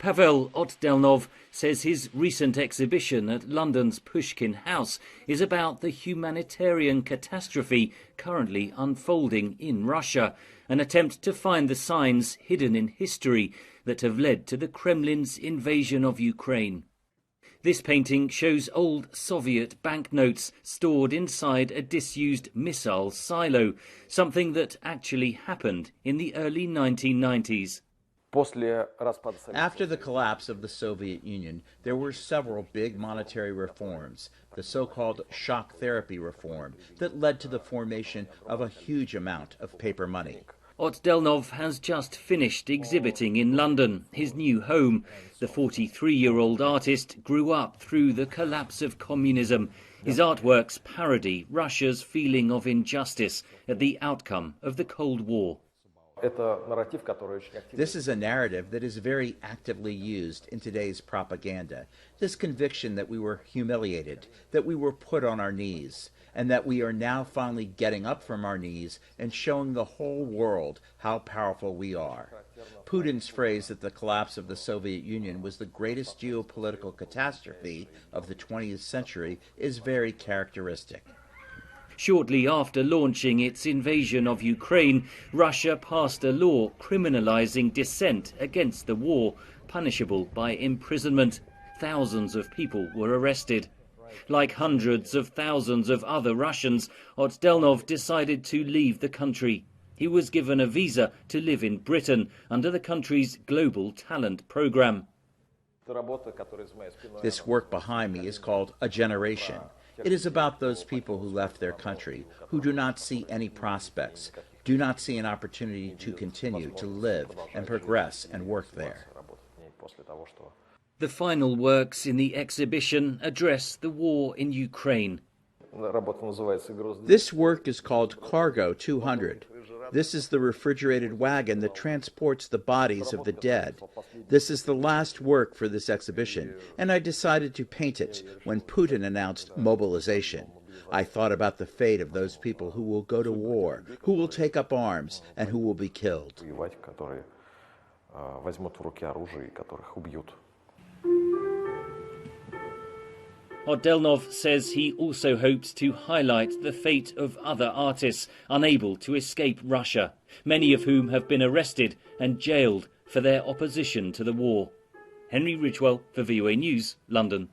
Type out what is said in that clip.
Pavel Otdelnov says his recent exhibition at London's Pushkin House is about the humanitarian catastrophe currently unfolding in Russia, an attempt to find the signs hidden in history that have led to the Kremlin's invasion of Ukraine. This painting shows old Soviet banknotes stored inside a disused missile silo, something that actually happened in the early 1990s. After the collapse of the Soviet Union, there were several big monetary reforms, the so-called shock therapy reform, that led to the formation of a huge amount of paper money. Otdelnov has just finished exhibiting in London, his new home. The 43-year-old artist grew up through the collapse of communism. His artworks parody Russia's feeling of injustice at the outcome of the Cold War. This is a narrative that is very actively used in today's propaganda. This conviction that we were humiliated, that we were put on our knees, and that we are now finally getting up from our knees and showing the whole world how powerful we are. Putin's phrase that the collapse of the Soviet Union was the greatest geopolitical catastrophe of the 20th century is very characteristic. Shortly after launching its invasion of Ukraine, Russia passed a law criminalizing dissent against the war, punishable by imprisonment. Thousands of people were arrested. Like hundreds of thousands of other Russians, Otdelnov decided to leave the country. He was given a visa to live in Britain under the country's Global Talent Program. This work behind me is called A Generation. It is about those people who left their country, who do not see any prospects, do not see an opportunity to continue to live and progress and work there. The final works in the exhibition address the war in Ukraine. This work is called Cargo 200. This is the refrigerated wagon that transports the bodies of the dead. This is the last work for this exhibition, and I decided to paint it when Putin announced mobilization. I thought about the fate of those people who will go to war, who will take up arms, and who will be killed. Otdelnov says he also hopes to highlight the fate of other artists unable to escape Russia, many of whom have been arrested and jailed for their opposition to the war. Henry Ridgwell for VOA News, London.